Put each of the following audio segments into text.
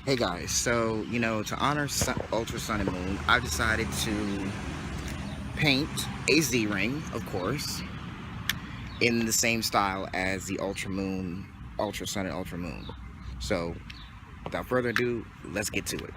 Hey guys, so to honor Ultra Sun and Moon, I decided to paint a Z-ring, of course, in the same style as the Ultra Moon, Ultra Sun, and Ultra Moon. So, without further ado, let's get to it.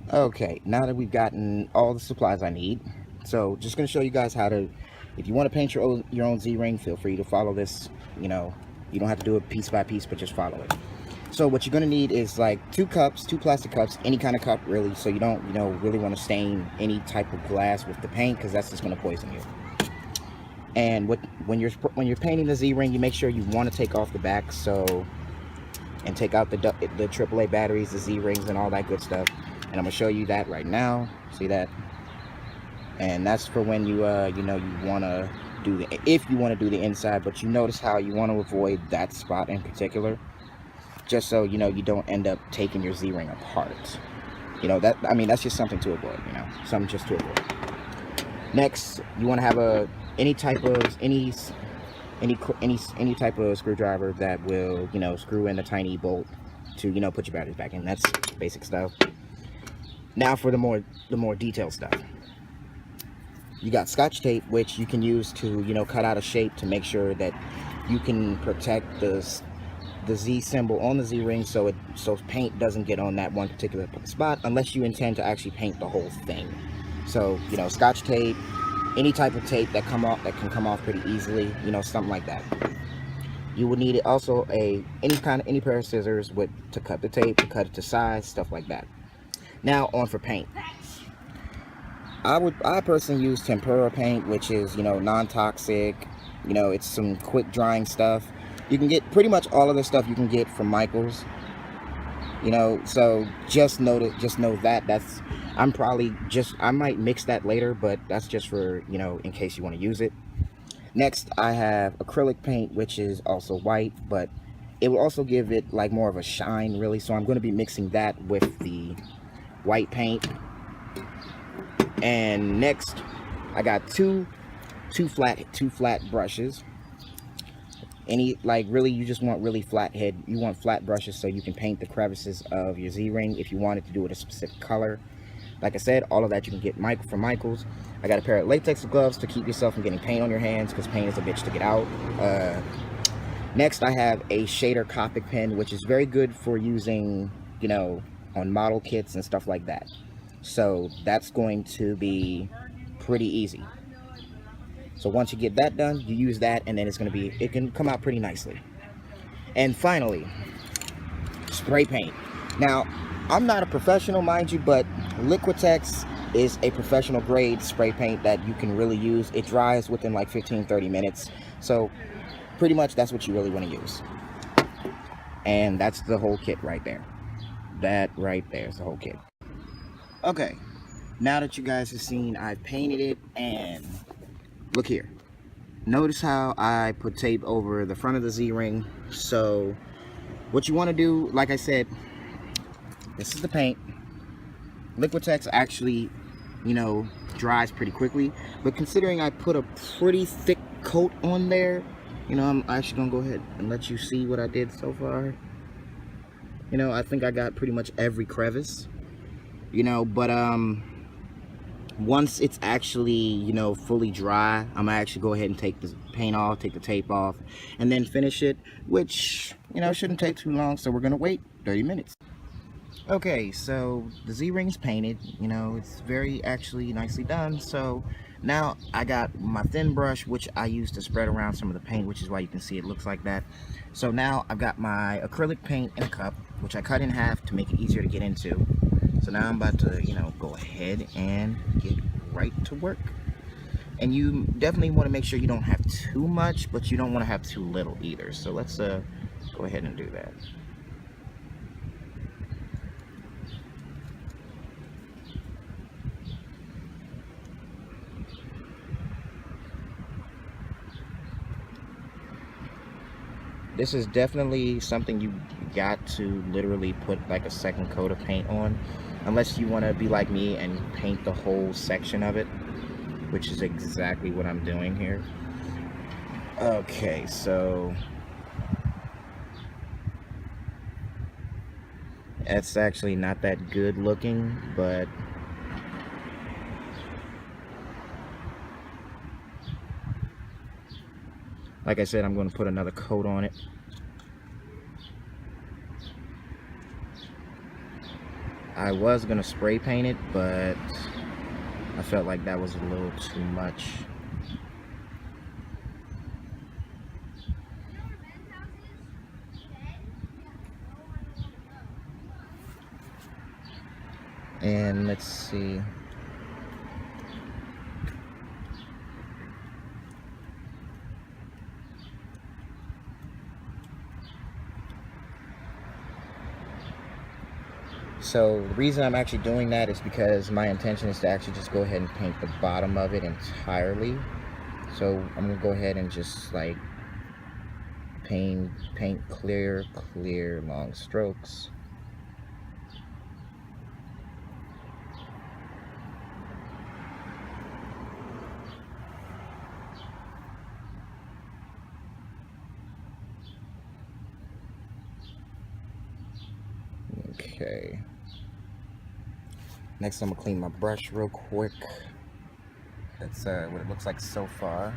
Okay, now that we've gotten all the supplies I need, so just going to show you guys how to, if you want to paint your own Z-ring, feel free to follow this. You don't have to do it piece by piece, but just follow it. So what you're going to need is like two plastic cups, any kind of cup really, so you don't, really want to stain any type of glass with the paint, because that's just going to poison you. And when you're painting the Z-ring, you make sure you want to take off the back, and take out the AAA batteries, the Z-rings, and all that good stuff. And I'm gonna show you that right now. See that? And that's for when you want to do if you want to do the inside, but you notice how you want to avoid that spot in particular, just so you don't end up taking your Z-ring apart. That's just something to avoid. Something just to avoid. Next, you want to have any type of screwdriver that will screw in a tiny bolt to put your batteries back in. That's basic stuff. Now for the more detailed stuff. You got Scotch tape, which you can use to cut out a shape to make sure that you can protect the Z symbol on the Z-ring, so paint doesn't get on that one particular spot, unless you intend to actually paint the whole thing. So Scotch tape, any type of tape that can come off pretty easily, something like that. You would need also any pair of scissors to cut the tape, to cut it to size, stuff like that. Now on for paint. I personally use tempera paint, which is non-toxic. It's some quick drying stuff. You can get pretty much all of the stuff you can get from Michael's. So just know that I might mix that later, but that's just for in case you want to use it. Next, I have acrylic paint, which is also white, but it will also give it like more of a shine, really. So I'm going to be mixing that with the white paint. And next, I got two flat brushes. Really, you just want really flat head. You want flat brushes so you can paint the crevices of your Z-ring if you wanted to do it a specific color. Like I said, all of that you can get from Michael's. I got a pair of latex gloves to keep yourself from getting paint on your hands, because paint is a bitch to get out. Next, I have a shader Copic pen, which is very good for using, on model kits and stuff like that. So that's going to be pretty easy. So once you get that done, you use that, and then it can come out pretty nicely. And finally, spray paint. Now, I'm not a professional, mind you, but Liquitex is a professional grade spray paint that you can really use. It dries within like 15-30 minutes. So pretty much that's what you really want to use. And that's the whole kit right there. That right there is the whole kit. Okay, now that you guys have seen I've painted it, and look here. Notice how I put tape over the front of the Z-ring. So what you want to do, like I said, this is the paint. Liquitex actually, dries pretty quickly. But considering I put a pretty thick coat on there, I'm actually going to go ahead and let you see what I did so far. I think I got pretty much every crevice. But once it's actually, fully dry, I'm gonna actually go ahead and take the paint off, take the tape off, and then finish it, which, shouldn't take too long, so we're gonna wait 30 minutes. Okay, so the Z-ring's painted, it's very actually nicely done. So now I got my thin brush, which I use to spread around some of the paint, which is why you can see it looks like that. So now I've got my acrylic paint in a cup, which I cut in half to make it easier to get into. So now I'm about to, you know, go ahead and get right to work. And you definitely want to make sure you don't have too much, but you don't want to have too little either. So let's go ahead and do that. This is definitely something you got to literally put like a second coat of paint on, unless you want to be like me and paint the whole section of it, which is exactly what I'm doing here. Okay, so it's actually not that good looking, but like I said, I'm going to put another coat on it. I was going to spray paint it, but I felt like that was a little too much. And let's see. So the reason I'm actually doing that is because my intention is to actually just go ahead and paint the bottom of it entirely. So I'm gonna go ahead and just like paint clear long strokes. Okay. Next, I'm gonna clean my brush real quick. That's what it looks like so far.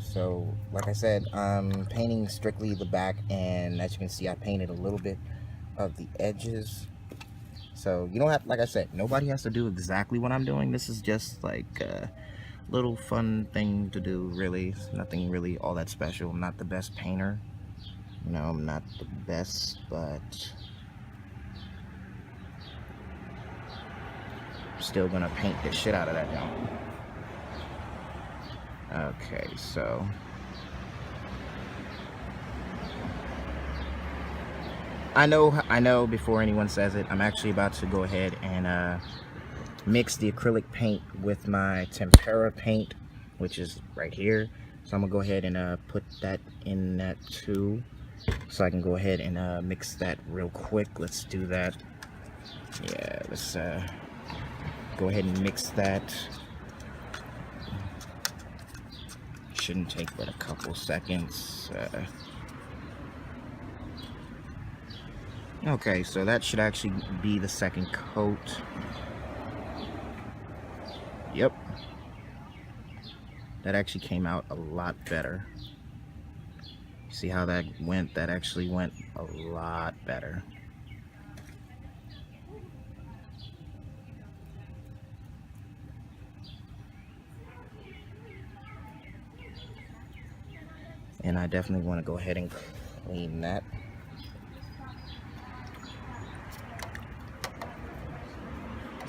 So, like I said, I'm painting strictly the back, and as you can see, I painted a little bit of the edges. So you don't have, like I said, nobody has to do exactly what I'm doing. This is just like a little fun thing to do, really. It's nothing really all that special. I'm not the best painter. You know, I'm not the best, but I'm still gonna paint the shit out of that now. Okay, so I know before anyone says it, I'm actually about to go ahead and mix the acrylic paint with my tempera paint, which is right here. So I'm gonna go ahead and put that in that too, so I can go ahead and mix that real quick. Let's do that. Yeah, let's go ahead and mix that. Shouldn't take but a couple seconds. Okay, so that should actually be the second coat. Yep. That actually came out a lot better. See how that went? That actually went a lot better. And I definitely want to go ahead and clean that.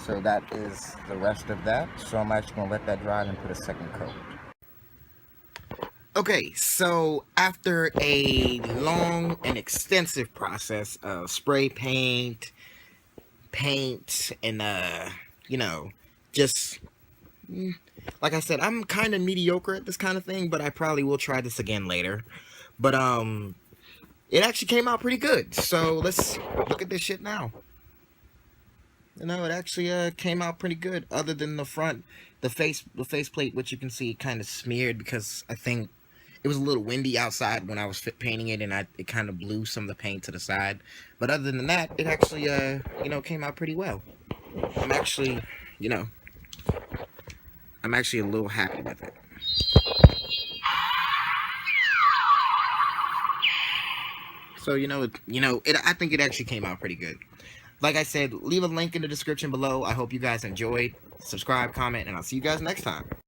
So that is the rest of that. So I'm actually going to let that dry and put a second coat. Okay, so after a long and extensive process of spray paint, and you know, just like I said, I'm kind of mediocre at this kind of thing, but I probably will try this again later. But it actually came out pretty good. So let's look at this shit now. You know, it actually came out pretty good, other than the front, the face plate, which you can see kind of smeared because I think it was a little windy outside when I was painting it, and it kind of blew some of the paint to the side. But other than that, it actually you know, came out pretty well. I'm actually, you know, I'm actually a little happy with it. So I think it actually came out pretty good. Like I said, leave a link in the description below. I hope you guys enjoyed. Subscribe, comment, and I'll see you guys next time.